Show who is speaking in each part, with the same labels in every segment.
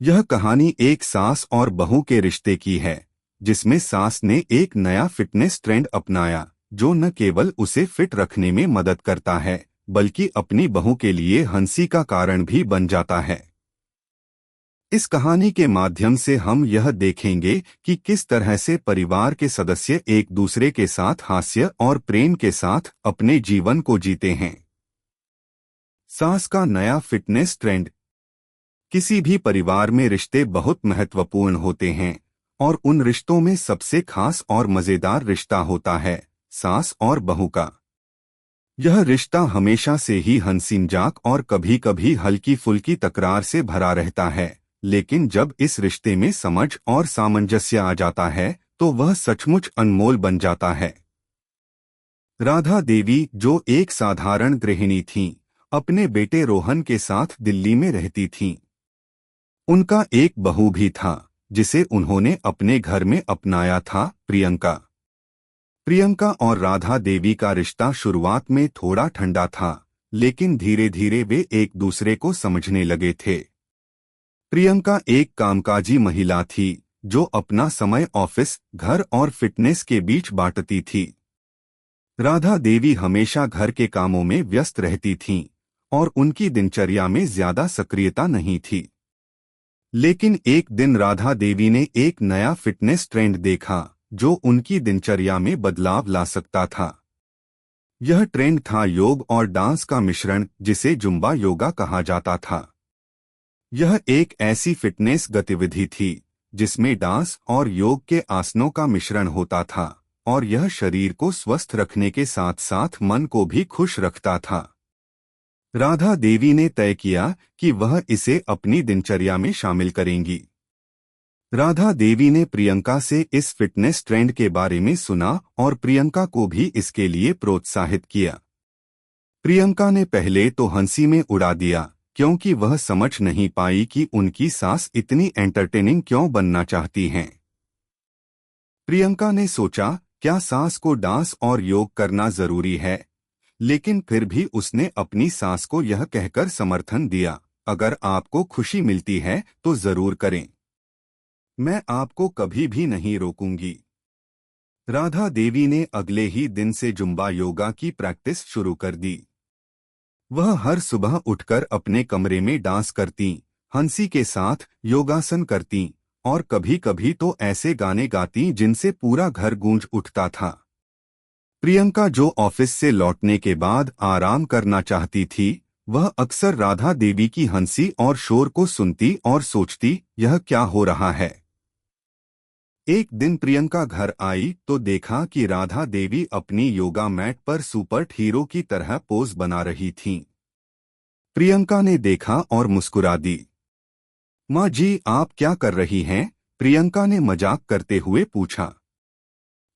Speaker 1: यह कहानी एक सास और बहू के रिश्ते की है, जिसमें सास ने एक नया फिटनेस ट्रेंड अपनाया जो न केवल उसे फिट रखने में मदद करता है बल्कि अपनी बहू के लिए हंसी का कारण भी बन जाता है। इस कहानी के माध्यम से हम यह देखेंगे कि किस तरह से परिवार के सदस्य एक दूसरे के साथ हास्य और प्रेम के साथ अपने जीवन को जीते हैं। सास का नया फिटनेस ट्रेंड। किसी भी परिवार में रिश्ते बहुत महत्वपूर्ण होते हैं और उन रिश्तों में सबसे खास और मजेदार रिश्ता होता है सास और बहू का। यह रिश्ता हमेशा से ही हंसी मजाक और कभी कभी हल्की फुल्की तकरार से भरा रहता है, लेकिन जब इस रिश्ते में समझ और सामंजस्य आ जाता है तो वह सचमुच अनमोल बन जाता है। राधा देवी, जो एक साधारण गृहिणी थीं, अपने बेटे रोहन के साथ दिल्ली में रहती थीं। उनका एक बहू भी था जिसे उन्होंने अपने घर में अपनाया था, प्रियंका। प्रियंका और राधा देवी का रिश्ता शुरुआत में थोड़ा ठंडा था, लेकिन धीरे धीरे वे एक दूसरे को समझने लगे थे। प्रियंका एक कामकाजी महिला थी जो अपना समय ऑफिस, घर और फिटनेस के बीच बांटती थी। राधा देवी हमेशा घर के कामों में व्यस्त रहती थीं और उनकी दिनचर्या में ज्यादा सक्रियता नहीं थी। लेकिन एक दिन राधा देवी ने एक नया फिटनेस ट्रेंड देखा जो उनकी दिनचर्या में बदलाव ला सकता था। यह ट्रेंड था योग और डांस का मिश्रण, जिसे जुम्बा योगा कहा जाता था। यह एक ऐसी फिटनेस गतिविधि थी जिसमें डांस और योग के आसनों का मिश्रण होता था और यह शरीर को स्वस्थ रखने के साथ साथ मन को भी खुश रखता था। राधा देवी ने तय किया कि वह इसे अपनी दिनचर्या में शामिल करेंगी। राधा देवी ने प्रियंका से इस फिटनेस ट्रेंड के बारे में सुना और प्रियंका को भी इसके लिए प्रोत्साहित किया। प्रियंका ने पहले तो हंसी में उड़ा दिया, क्योंकि वह समझ नहीं पाई कि उनकी सास इतनी एंटरटेनिंग क्यों बनना चाहती हैं। प्रियंका ने सोचा, क्या सास को डांस और योग करना जरूरी है? लेकिन फिर भी उसने अपनी सास को यह कहकर समर्थन दिया, अगर आपको खुशी मिलती है तो जरूर करें, मैं आपको कभी भी नहीं रोकूंगी। राधा देवी ने अगले ही दिन से जुम्बा योगा की प्रैक्टिस शुरू कर दी। वह हर सुबह उठकर अपने कमरे में डांस करती, हंसी के साथ योगासन करती और कभी कभी तो ऐसे गाने गाती जिनसे पूरा घर गूंज उठता था। प्रियंका, जो ऑफिस से लौटने के बाद आराम करना चाहती थी, वह अक्सर राधा देवी की हंसी और शोर को सुनती और सोचती, यह क्या हो रहा है। एक दिन प्रियंका घर आई तो देखा कि राधा देवी अपनी योगा मैट पर सुपर हीरो की तरह पोज बना रही थीं। प्रियंका ने देखा और मुस्कुरा दी। माँ जी, आप क्या कर रही हैं? प्रियंका ने मजाक करते हुए पूछा।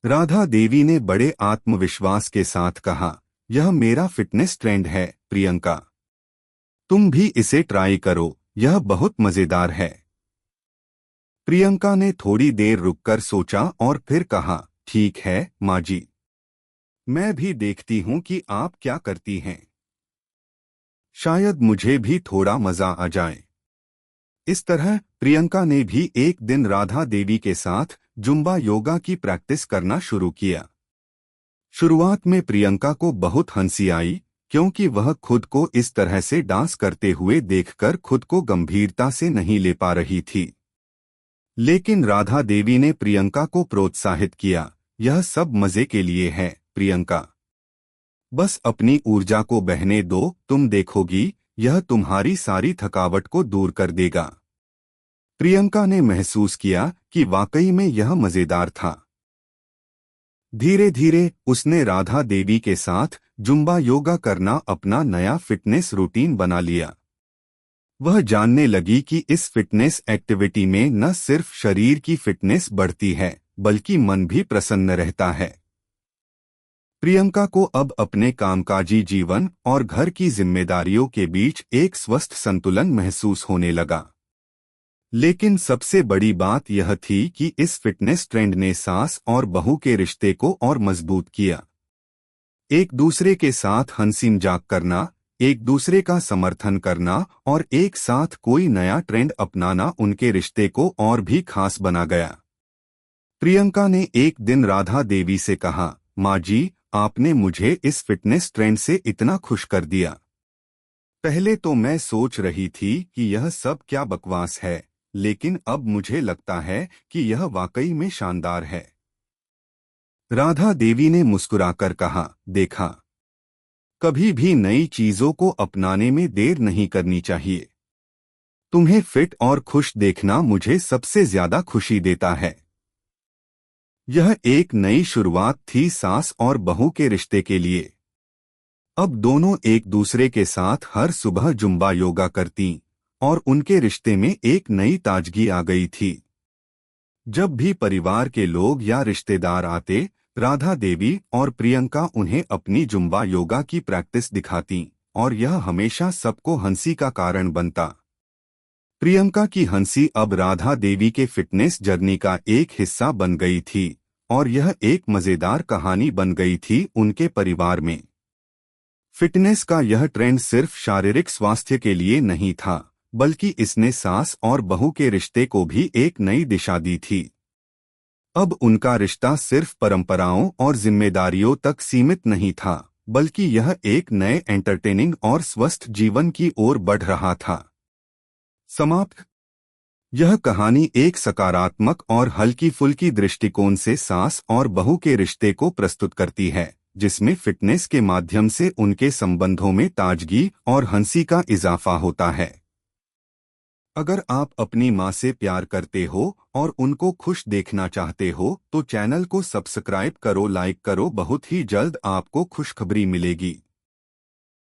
Speaker 1: राधा देवी ने बड़े आत्मविश्वास के साथ कहा, यह मेरा फिटनेस ट्रेंड है प्रियंका, तुम भी इसे ट्राई करो, यह बहुत मजेदार है। प्रियंका ने थोड़ी देर रुककर सोचा और फिर कहा, ठीक है माँ जी, मैं भी देखती हूँ कि आप क्या करती हैं, शायद मुझे भी थोड़ा मजा आ जाए। इस तरह प्रियंका ने भी एक दिन राधा देवी के साथ जुम्बा योगा की प्रैक्टिस करना शुरू किया। शुरुआत में प्रियंका को बहुत हंसी आई, क्योंकि वह खुद को इस तरह से डांस करते हुए देखकर खुद को गंभीरता से नहीं ले पा रही थी। लेकिन राधा देवी ने प्रियंका को प्रोत्साहित किया, यह सब मजे के लिए है प्रियंका, बस अपनी ऊर्जा को बहने दो, तुम देखोगी यह तुम्हारी सारी थकावट को दूर कर देगा। प्रियंका ने महसूस किया कि वाकई में यह मजेदार था। धीरे धीरे उसने राधा देवी के साथ जुम्बा योगा करना अपना नया फिटनेस रूटीन बना लिया। वह जानने लगी कि इस फिटनेस एक्टिविटी में न सिर्फ शरीर की फिटनेस बढ़ती है, बल्कि मन भी प्रसन्न रहता है। प्रियंका को अब अपने कामकाजी जीवन और घर की जिम्मेदारियों के बीच एक स्वस्थ संतुलन महसूस होने लगा। लेकिन सबसे बड़ी बात यह थी कि इस फिटनेस ट्रेंड ने सास और बहू के रिश्ते को और मजबूत किया। एक दूसरे के साथ हंसी मजाक करना, एक दूसरे का समर्थन करना और एक साथ कोई नया ट्रेंड अपनाना उनके रिश्ते को और भी खास बना गया। प्रियंका ने एक दिन राधा देवी से कहा, माँ जी, आपने मुझे इस फिटनेस ट्रेंड से इतना खुश कर दिया। पहले तो मैं सोच रही थी कि यह सब क्या बकवास है, लेकिन अब मुझे लगता है कि यह वाकई में शानदार है। राधा देवी ने मुस्कुराकर कहा, देखा, कभी भी नई चीजों को अपनाने में देर नहीं करनी चाहिए। तुम्हें फिट और खुश देखना मुझे सबसे ज्यादा खुशी देता है। यह एक नई शुरुआत थी सास और बहू के रिश्ते के लिए। अब दोनों एक दूसरे के साथ हर सुबह जुम्बा योगा करती और उनके रिश्ते में एक नई ताजगी आ गई थी। जब भी परिवार के लोग या रिश्तेदार आते, राधा देवी और प्रियंका उन्हें अपनी जुम्बा योगा की प्रैक्टिस दिखाती और यह हमेशा सबको हंसी का कारण बनता। प्रियंका की हंसी अब राधा देवी के फिटनेस जर्नी का एक हिस्सा बन गई थी और यह एक मजेदार कहानी बन गई थी उनके परिवार में। फिटनेस का यह ट्रेंड सिर्फ शारीरिक स्वास्थ्य के लिए नहीं था, बल्कि इसने सास और बहू के रिश्ते को भी एक नई दिशा दी थी। अब उनका रिश्ता सिर्फ परंपराओं और जिम्मेदारियों तक सीमित नहीं था, बल्कि यह एक नए एंटरटेनिंग और स्वस्थ जीवन की ओर बढ़ रहा था। समाप्त। यह कहानी एक सकारात्मक और हल्की फुल्की दृष्टिकोण से सास और बहू के रिश्ते को प्रस्तुत करती है, जिसमें फिटनेस के माध्यम से उनके संबंधों में ताजगी और हंसी का इजाफा होता है। अगर आप अपनी माँ से प्यार करते हो और उनको खुश देखना चाहते हो तो चैनल को सब्सक्राइब करो, लाइक करो। बहुत ही जल्द आपको खुशखबरी मिलेगी।